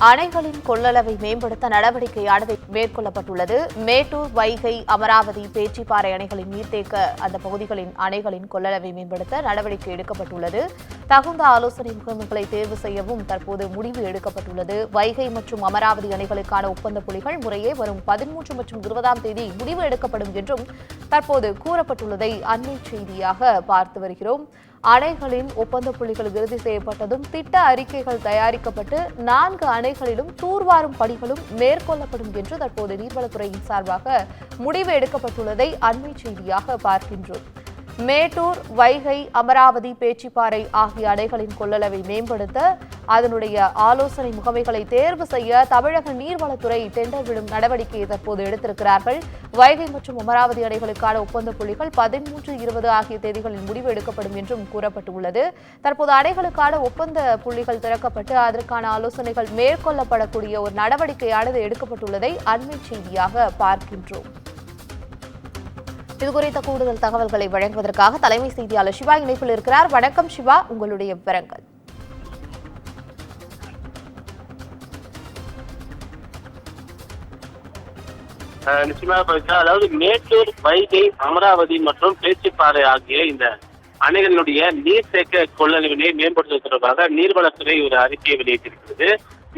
அணைகளின் கொள்ளளவை மேம்படுத்த நடவடிக்கையானது மேற்கொள்ளப்பட்டுள்ளது. மேட்டூர், வைகை, அமராவதி, பேச்சிப்பாறை அணைகளின் நீர்த்தேக்க அந்த பகுதிகளின் அணைகளின் கொள்ளளவை மேம்படுத்த நடவடிக்கை எடுக்கப்பட்டுள்ளது. தகுந்த ஆலோசனை முகாம்களை தேர்வு செய்யவும் தற்போது முடிவு எடுக்கப்பட்டுள்ளது. வைகை மற்றும் அமராவதி அணைகளுக்கான ஒப்பந்த புள்ளிகள் முறையே வரும் 13 மற்றும் 20ஆம் தேதி முடிவு எடுக்கப்படும் என்றும் தற்போது கூறப்பட்டுள்ளதை அண்மை செய்தியாக பார்த்து வருகிறோம். அணைகளின் ஒப்பந்த புள்ளிகள் இறுதி செய்யப்பட்டதும் திட்ட அறிக்கைகள் தயாரிக்கப்பட்டு 4 அணைகளிலும் தூர்வாரும் பணிகளும் மேற்கொள்ளப்படும் என்று தற்போது நீர்வளத்துறையின் சார்பாக முடிவு எடுக்கப்பட்டுள்ளதை அண்மை செய்தியாக பார்க்கின்றோம். மேட்டூர், வைகை, அமராவதி, பேச்சிப்பாறை ஆகிய அணைகளின் கொள்ளளவை மேம்படுத்த அதனுடைய ஆலோசனை முகமைகளை தேர்வு செய்ய தமிழக நீர்வளத்துறை டெண்டர் விடும் நடவடிக்கையை தற்போது எடுத்திருக்கிறார்கள். வைகை மற்றும் அமராவதி அணைகளுக்கான ஒப்பந்த புள்ளிகள் 13, 20 ஆகிய தேதிகளில் முடிவு எடுக்கப்படும் என்றும் கூறப்பட்டுள்ளது. தற்போது அணைகளுக்கான ஒப்பந்த புள்ளிகள் திறக்கப்பட்டு அதற்கான ஆலோசனைகள் மேற்கொள்ளப்படக்கூடிய ஒரு நடவடிக்கையானது எடுக்கப்பட்டுள்ளதை அண்மை செய்தியாக பார்க்கின்றோம். இதுகுறித்த கூடுதல் தகவல்களை வழங்குவதற்காக தலைமை செய்தியாளர் சிவா இணைப்பில் இருக்கிறார். வணக்கம் சிவா, உங்களுடைய விவரங்கள். நிச்சயமாக அதாவது மேட்டூர், வைகை, அமராவதி மற்றும் பேச்சிப்பாறை ஆகிய இந்த அணைகளினுடைய நீர்த்தேக்க கொள்ளளவினை மேம்படுத்துவது தொடர்பாக நீர்வளத்துறை ஒரு அறிக்கையை வெளியிட்டிருக்கிறது.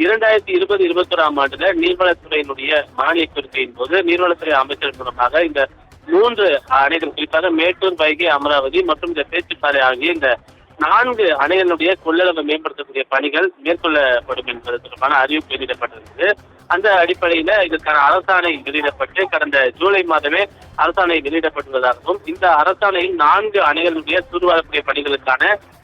2020-21ஆம் ஆண்டுல நீர்வளத்துறையினுடைய மானிய கோரிக்கையின் போது நீர்வளத்துறை அமைச்சர் மூலமாக இந்த 3 அணைகள், குறிப்பாக மேட்டூர், வைகை, அமராவதி மற்றும் இந்த பேச்சிப்பாறை ஆகிய இந்த 4 அணைகளுடைய கொள்ளளவை மேம்படுத்தக்கூடிய பணிகள் மேற்கொள்ளப்படும் என்பது தொடர்பான அறிவிப்பு வெளியிடப்பட்டிருந்தது. அந்த அடிப்படையில இதற்கான அரசாணை வெளியிடப்பட்டு கடந்த ஜூலை மாதமே அரசாணை வெளியிடப்பட்டுள்ளதாகவும் இந்த அரசாணையில் 4 அணைகளுடைய தூர்வாரக்கூடிய பணிகளுக்கான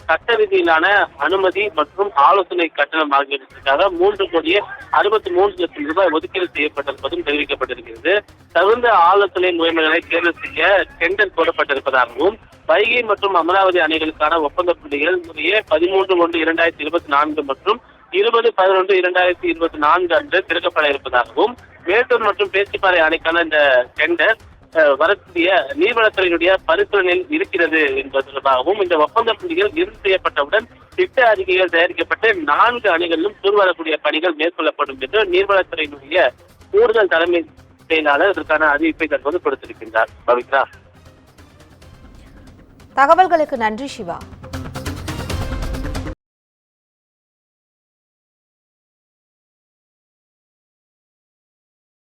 சட்ட ரீதியிலான அனுமதி மற்றும் ஆலோசனை கட்டணம் ஆகியவற்றுக்காக 3,63,00,000 ரூபாய் ஒதுக்கீடு செய்யப்பட்டிருப்பதும் தெரிவிக்கப்பட்டிருக்கிறது. தகுந்த ஆலோசனை முறைமைகளை தேர்வு செய்ய டெண்டர் கோரப்பட்டிருப்பதாகவும் வைகை மற்றும் அமராவதி அணைகளுக்கான ஒப்பந்த புள்ளிகள் முறையே 13/1/2024 மற்றும் 20/11/2024 அன்று திறக்கப்பட இருப்பதாகவும் மேட்டூர் மற்றும் பேச்சிப்பாறை அணைக்கான இந்த டெண்டர் வரக்கூடிய நீர்வளத்துறையினுடைய பரிசீலனையில் இருக்கிறது என்பது தொடர்பாகவும் இந்த ஒப்பந்த புள்ளிகள் இறுதி செய்யப்பட்டவுடன் திட்ட அறிக்கைகள் தயாரிக்கப்பட்டு 4 அணைகளிலும் தூர்வாரக்கூடிய பணிகள் மேற்கொள்ளப்படும் என்று நீர்வளத்துறையினுடைய கூடுதல் தலைமை செயலாளர் இதற்கான அறிவிப்பை தற்போது கொடுத்திருக்கின்றார். பவித்ரா, தகவல்களுக்கு நன்றி சிவா.